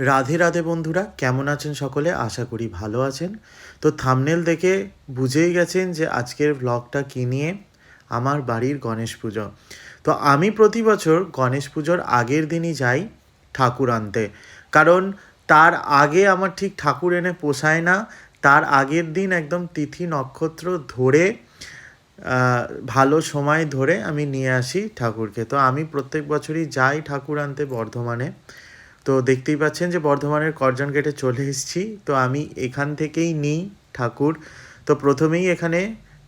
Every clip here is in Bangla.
রাধে রাধে বন্ধুরা, কেমন আছেন সকলে? আশা করি ভালো আছেন। তো থাম্বনেল দেখে বুঝেই গেছেন যে আজকের ব্লগটা কী নিয়ে। আমার বাড়ির গণেশ পুজো। তো আমি প্রতি বছর গণেশ পুজোর আগের দিনই যাই ঠাকুর আনতে, কারণ তার আগে আমার ঠিক ঠাকুর এনে পোষায় না। তার আগের দিন একদম তিথি নক্ষত্র ধরে ভালো সময় ধরে আমি নিয়ে আসি ঠাকুরকে। তো আমি প্রত্যেক বছরই যাই ঠাকুর আনতে বর্ধমানে। তো দেখতেই পাচ্ছেন যে বর্ধমানের করজন গেটে চলে এসেছি। তো আমি এখান থেকেই নিই ঠাকুর। তো প্রথমেই এখানে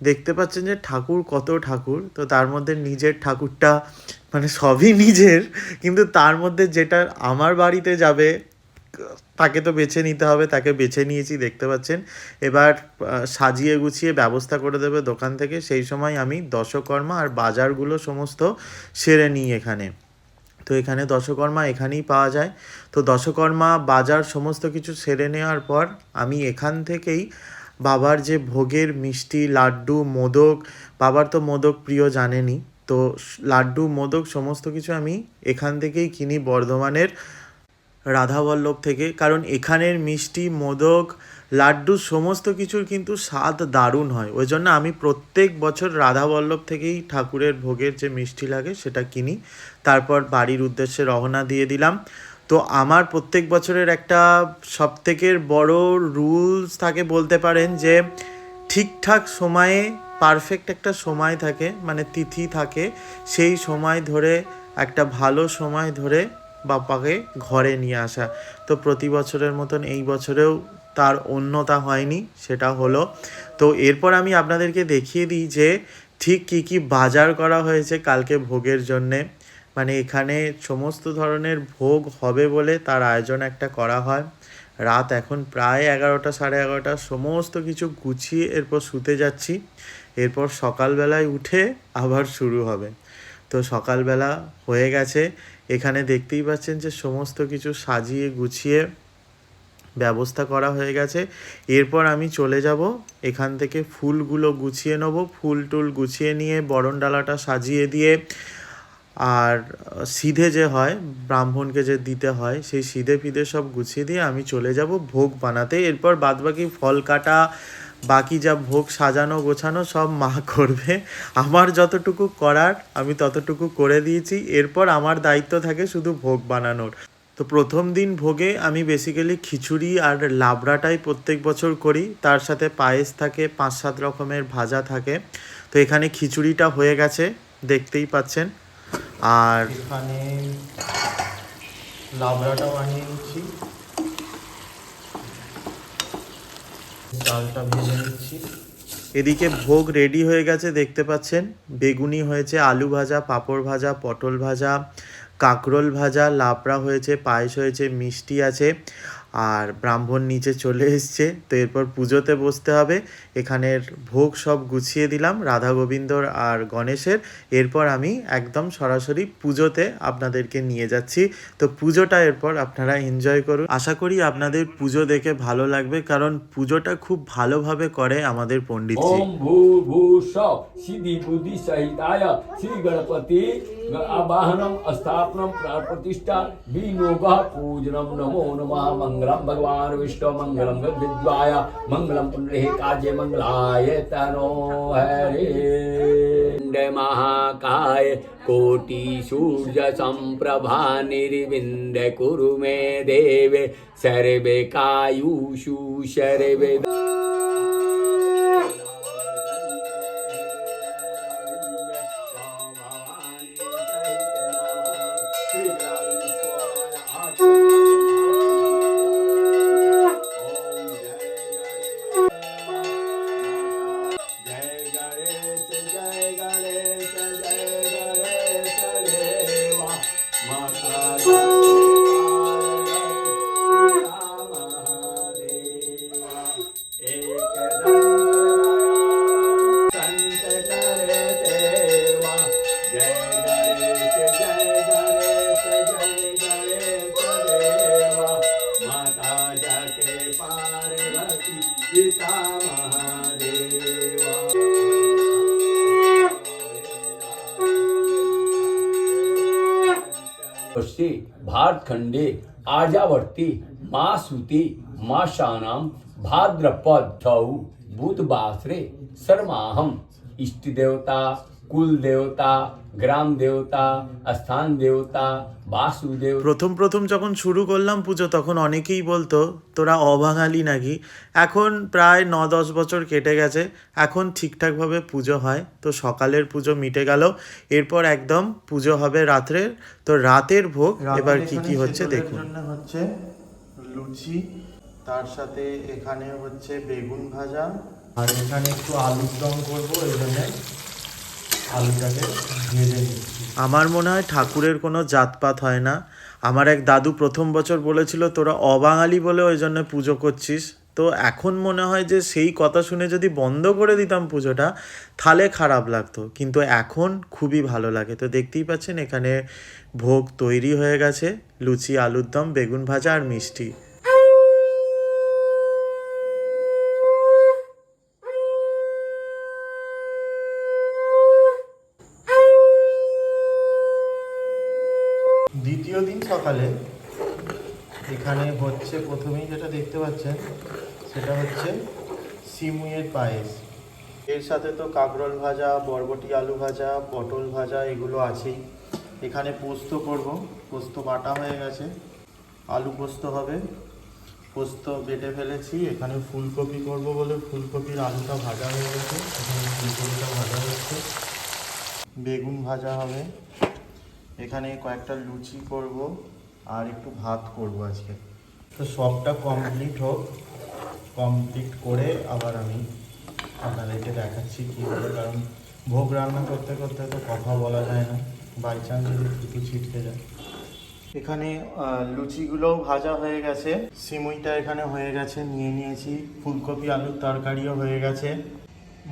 দেখতে পাচ্ছেন যে ঠাকুর, কত ঠাকুর। তো তার মধ্যে নিজের ঠাকুরটা, মানে সবই নিজের, কিন্তু তার মধ্যে যেটা আমার বাড়িতে যাবে তাকে তো বেছে নিতে হবে, তাকে বেছে নিয়েছি দেখতে পাচ্ছেন। এবার সাজিয়ে গুছিয়ে ব্যবস্থা করে দেবে দোকান থেকে, সেই সময় আমি দশকর্মা আর বাজারগুলো সমস্ত সেরে নিই এখানে। তো এখানে দশকর্মা এখানেই পাওয়া যায়। তো দশকর্মা বাজার সমস্ত কিছু সেরে নেওয়ার পর আমি এখান থেকেই বাবার যে ভোগের মিষ্টি, লাড্ডু, মোদক, বাবার তো মোদক প্রিয় জানেনই, তো লাড্ডু, মোদক সমস্ত কিছু আমি এখান থেকেই কিনি বর্ধমানের রাধাবল্লভ থেকে। কারণ এখানের মিষ্টি, মোদক, লাড্ডু সমস্ত কিছুর কিন্তু স্বাদ দারুণ হয়। ওই জন্য আমি প্রত্যেক বছর রাধাবল্লভ থেকেই ঠাকুরের ভোগের যে মিষ্টি লাগে সেটা কিনি। তারপর বাড়ির উদ্দেশ্যে রওনা দিয়ে দিলাম। তো আমার প্রত্যেক বছরের একটা সবথেকে বড় রুলস থাকে বলতে পারেন, যে ঠিকঠাক সময়ে, পারফেক্ট একটা সময় থাকে, মানে তিথি থাকে, সেই সময় ধরে, একটা ভালো সময় ধরে বাপ্পাকে ঘরে নিয়ে আসা। তো প্রতি বছরের মতন এই বছরেও তার অন্যতা হয়নি, সেটা হলো। তো এরপর আমি আপনাদেরকে দেখিয়ে দিই যে ঠিক কী কী বাজার করা হয়েছে কালকে ভোগের জন্যে। মানে এখানে সমস্ত ধরনের ভোগ হবে বলে তার আয়োজন একটা করা হয়। রাত এখন প্রায় 11টা, সাড়ে 11টা, সমস্ত কিছু গুছিয়ে এরপর শুতে যাচ্ছি। এরপর সকালবেলায় উঠে আবার শুরু হবে। তো সকালবেলা হয়ে গেছে, এখানে দেখতেই পাচ্ছেন যে সমস্ত কিছু সাজিয়ে গুছিয়ে ব্যবস্থা করা হয়ে গেছে। এরপর আমি চলে যাব এখান থেকে, ফুলগুলো গুছিয়ে নেব। ফুল টুল গুছিয়ে নিয়ে বরণ ডালাটা সাজিয়ে দিয়ে, আর সিধে যে হয়, ব্রাহ্মণকে যে দিতে হয়, সেই সিধে ফিধে সব গুছিয়ে দিয়ে আমি চলে যাব ভোগ বানাতে। এরপর বাদবাকি ফল কাটা, বাকি যা ভোগ সাজানো গোছানো সব মা করবে। আমার যতটুকু করার আমি ততটুকু করে দিয়েছি। এরপর আমার দায়িত্ব থাকে শুধু ভোগ বানানোর। তো প্রথম দিন ভোগে আমি বেসিক্যালি খিচুড়ি আর লাবড়াটাই প্রত্যেক বছর করি। তার সাথে পায়েস থাকে, 5-7 রকমের ভাজা থাকে। তো এখানে খিচুড়িটা হয়ে গেছে, দেখতেই পাচ্ছেন। আর এখানে লাবড়াটাও বানিয়ে নিচ্ছি, চালটা ভেজে নিচ্ছি। এদিকে ভোগ রেডি হয়ে গেছে দেখতে পাচ্ছেন। বেগুনি হয়েছে, আলু ভাজা, পাঁপড় ভাজা, পটল ভাজা, কাঁকরোল ভাজা, লাবড়া হয়েছে, পায়েস হয়েছে, মিষ্টি আছে, আর ব্রাহ্মণ নিচে চলে এসছে। তো এরপর পুজোতে বসতে হবে। এখানের ভোগ সব গুছিয়ে দিলাম, রাধা গোবিন্দর আর গণেশের। এরপর আমি একদম সরাসরি পুজোতে আপনাদেরকে নিয়ে যাচ্ছি। তো পুজোটা এরপর আপনারা এনজয় করুন। আশা করি আপনাদের পুজো দেখে ভালো লাগবে, কারণ পুজোটা খুব ভালোভাবে করে আমাদের পণ্ডিতজি। ओम भूर्भुवस्सुः सिद्धि बुद्धि सहिताय श्री गणपति आवाहनम स्थापनम प्राण प्रतिष्ठा विनियोगः पूजनम नमो नमः। मंगलम भगवान विष्णु मंगलम विद्वाय मंगलम पुंडरीकाय मंगलाय तनो हरे। महाकाय कोटि सूर्य संप्रभा निर्विंद कुरु मे देवे सर्वे कायुषु सर्वे। भातखंडे आर्यावर्ती मासुते मासानां भाद्रपदौ बुधवासरे शर्माहम इष्ट देवता कुल देवता গ্রাম দেবতা স্থান দেবতা বাসুদেব। প্রথম প্রথম যখন শুরু করলাম পুজো তখন অনেকেই বলতো তোরা অবাঙালি নাকি। এখন প্রায় 9-10 বছর কেটে গেছে, এখন ঠিকঠাকভাবে পুজো হয়। তো সকালের পুজো মিটে গেল, এরপর একদম পুজো হবে রাত্রের। তো রাতের ভোগ এবার কি কি হচ্ছে দেখুন। হচ্ছে লুচি, তার সাথে এখানে হচ্ছে বেগুন ভাজা, আর এখানে একটু আলুর দম করবো, এই জন্য আলুটাকে ভেজে নিচ্ছি। আমার মনে হয় ঠাকুরের কোনো জাতপাত হয় না। আমার এক দাদু প্রথম বছর বলেছিল তোরা অবাঙালি বলে ওই জন্য পুজো করছিস। তো এখন মনে হয় যে সেই কথা শুনে যদি বন্ধ করে দিতাম পুজোটা তাহলে খারাপ লাগতো, কিন্তু এখন খুবই ভালো লাগে। তো দেখতেই পাচ্ছেন এখানে ভোগ তৈরি হয়ে গেছে, লুচি, আলুর দম, বেগুন ভাজা আর মিষ্টি। দ্বিতীয় দিন সকালে এখানে হচ্ছে প্রথমেই যেটা দেখতে পাচ্ছেন সেটা হচ্ছে সিমুইয়ের পায়েস। এর সাথে তো কাঁকরোল ভাজা, বরবটি আলু ভাজা, পটল ভাজা এগুলো আছেই। এখানে পোস্ত করব, পোস্ত বাটা হয়ে গেছে, আলু পোস্ত হবে, পোস্ত বেটে ফেলেছি। এখানে ফুলকপি করব বলে ফুলকপির আলুটা ভাজা হয়ে গেছে, এখানে ফুলকপিটা ভাজা হচ্ছে। বেগুন ভাজা হবে, এখানে কয়েকটা লুচি করব আর একটু ভাত করব আজকে। তো সবটা কমপ্লিট হোক, কমপ্লিট করে আবার আমি আপনাদেরকে দেখাচ্ছি কী হবে, কারণ ভোগ রান্না করতে করতে তো কথা বলা যায় না, বাই চান্স যদি কিছু ছিটকে যায়। এখানে লুচিগুলোও ভাজা হয়ে গেছে, সিমুইটা এখানে হয়ে গেছে, নিয়ে নিয়েছি, ফুলকপি আলুর তরকারিও হয়ে গেছে।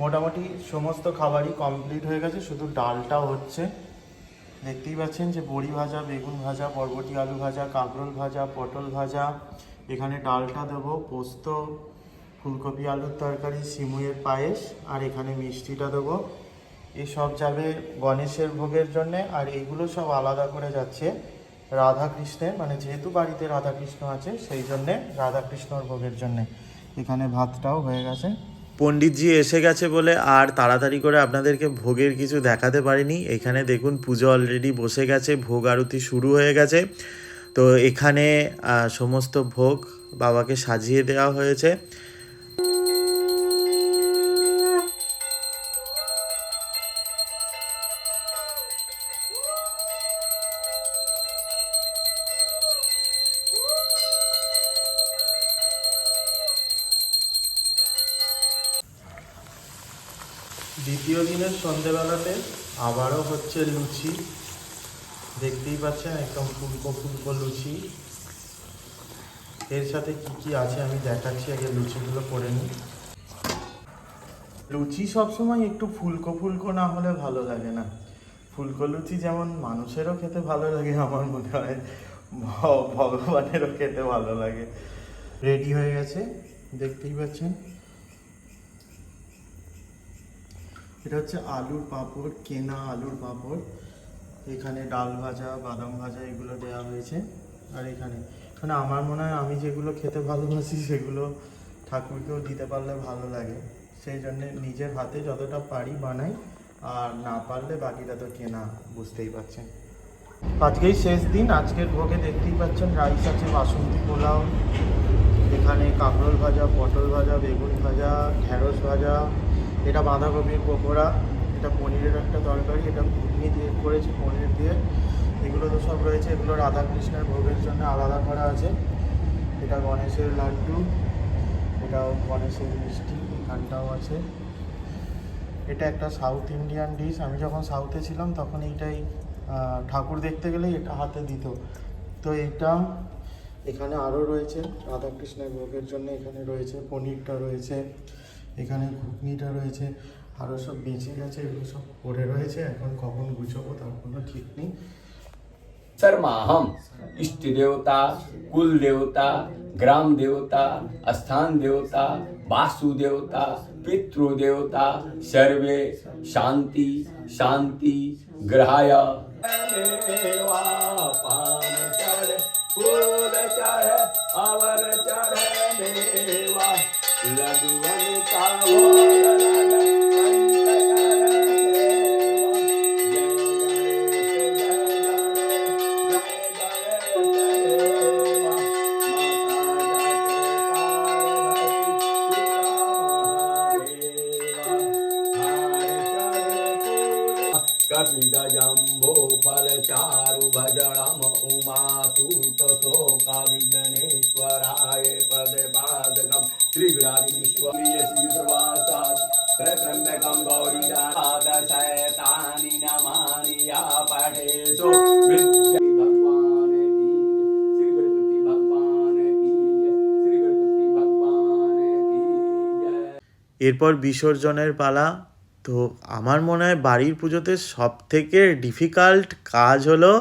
মোটামুটি সমস্ত খাবারই কমপ্লিট হয়ে গেছে, শুধু ডালটাও হচ্ছে। দেখতেই পাচ্ছেন যে বড়ি ভাজা, বেগুন ভাজা, বরবটি আলু ভাজা, কাঁকরোল ভাজা, পটল ভাজা, এখানে ডালটা দেবো, পোস্ত, ফুলকপি আলুর তরকারি, সিমুইয়ের পায়েস, আর এখানে মিষ্টিটা দেবো। এসব যাবে গণেশের ভোগের জন্যে, আর এইগুলো সব আলাদা করে যাচ্ছে রাধাকৃষ্ণের, মানে যেহেতু বাড়িতে রাধাকৃষ্ণ আছে সেই জন্যে রাধাকৃষ্ণর ভোগের জন্যে। এখানে ভাতটাও হয়ে গেছে। পণ্ডিতজি এসে গেছে বলে আর তাড়াতাড়ি করে আপনাদেরকে ভোগের কিছু দেখাতে পারিনি। এখানে দেখুন পুজো অলরেডি বসে গেছে, ভোগ আরতি শুরু হয়ে গেছে। তো এখানে সমস্ত ভোগ বাবাকে সাজিয়ে দেওয়া হয়েছে। দ্বিতীয় দিনের সন্ধেবেলাতে আবারও হচ্ছে লুচি, দেখতেই পাচ্ছেন একদম ফুলকো ফুলকো লুচি। এর সাথে কি কি আছে আমি দেখাচ্ছি, আগে লুচিগুলো করে নিই। লুচি সবসময় একটু ফুলকো ফুলকো না হলে ভালো লাগে না। ফুলকো লুচি যেমন মানুষেরও খেতে ভালো লাগে, আমার মনে হয় ভগবানেরও খেতে ভালো লাগে। রেডি হয়ে গেছে, দেখতেই পাচ্ছেন। এটা হচ্ছে আলুর পাঁপড়, কেনা আলুর পাঁপড়। এখানে ডাল ভাজা, বাদাম ভাজা এগুলো দেওয়া হয়েছে। আর এখানে আমার মনে হয় আমি যেগুলো খেতে ভালোবাসি সেগুলো ঠাকুরকেও দিতে পারলে ভালো লাগে, সেই জন্যে নিজের হাতে যতটা পারি বানাই, আর না পারলে বাকিটা তো কেনা, বুঝতেই পারছেন। আজকেই শেষ দিন। আজকের ভোগে দেখতেই পাচ্ছেন রাইস আছে, বাসন্তী পোলাও, এখানে কাঁকরোল ভাজা, পটল ভাজা, বেগুন ভাজা, ঢেঁড়স ভাজা, এটা বাঁধাকপির পকোড়া, এটা পনিরের একটা তরকারি, এটা ঘুগনি দিয়ে করেছি পনির দিয়ে। এগুলো তো সব রয়েছে, এগুলো রাধাকৃষ্ণের ভোগের জন্য আলাদা করা আছে। এটা গণেশের লাড্ডু, এটাও গণেশের মিষ্টি, এখানটাও আছে। এটা একটা সাউথ ইন্ডিয়ান ডিশ, আমি যখন সাউথে ছিলাম তখন এইটাই ঠাকুর দেখতে গেলেই এটা হাতে দিত। তো এটা এখানে আরও রয়েছে রাধাকৃষ্ণের ভোগের জন্য, এখানে রয়েছে পনিরটা রয়েছে, এখানে ঘুগনিটা রয়েছে, আরও সব বেঁচে গেছে, এগুলো সব পড়ে রয়েছে, এখন কখন গুছাবো তার কোনো ঠিক নেই। शर्माहम इष्ट देवता कुल देवता ग्राम देवता स्थान देवता वासु देवता पितृ देवता सर्वे शांति शांति ग्रहाय देवा पान चढ़े फूल चढ़े अवर चढ़े मेवा लडुअन का भोग लगा कपिगजम्भो फलचारु भजनम उमा सूततो विघ्नेश्वराय पदपादकं त्रिगुणादि विश्वप्रिय श्रीप्रवासात् त्र्यम्बकं गौरीनाथशैतानि नमानि या पठेषु विद्या भगवान की श्री गणपति भगवान की जय श्री गणपति भगवान की जय। এরপর বিসর্জনের পালা। তো আমার মনে হয় বাড়ির পুজোতে সব থেকে ডিফিকাল্ট কাজ হলো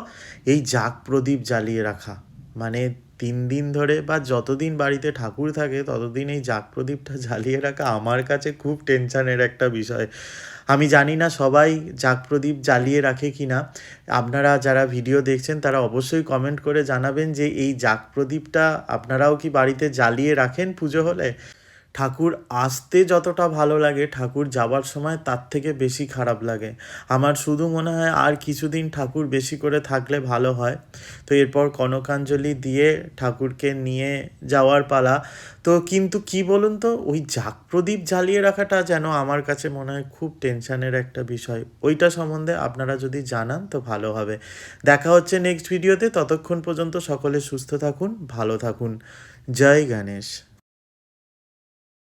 এই জাগ প্রদীপ জ্বালিয়ে রাখা। মানে 3 দিন ধরে বা যতদিন বাড়িতে ঠাকুর থাকে ততদিন এই জাগ প্রদীপটা জ্বালিয়ে রাখা আমার কাছে খুব টেনশনের একটা বিষয়। আমি জানি না সবাই জাগ প্রদীপ জ্বালিয়ে রাখে কি না। আপনারা যারা ভিডিও দেখছেন তারা অবশ্যই কমেন্ট করে জানাবেন যে এই জাগ প্রদীপটা আপনারাও কি বাড়িতে জ্বালিয়ে রাখেন পুজো হলে। ঠাকুর আসতে যতটা ভালো লাগে ঠাকুর যাবার সময় তার থেকে বেশি খারাপ লাগে। আমার শুধু মনে হয় আর কিছুদিন ঠাকুর বেশি করে থাকলে ভালো হয়। তো এরপর কনকাঞ্জলি দিয়ে ঠাকুরকে নিয়ে যাওয়ার পালা। তো কিন্তু কি বলুন তো, ওই জাগ প্রদীপ জ্বালিয়ে রাখাটা যেন আমার কাছে মনে হয় খুব টেনশনের একটা বিষয়। ওইটা সম্বন্ধে আপনারা যদি জানান তো ভালো হবে। দেখা হচ্ছে নেক্সট ভিডিওতে। ততক্ষণ পর্যন্ত সকলে সুস্থ থাকুন, ভালো থাকুন। জয় গণেশ।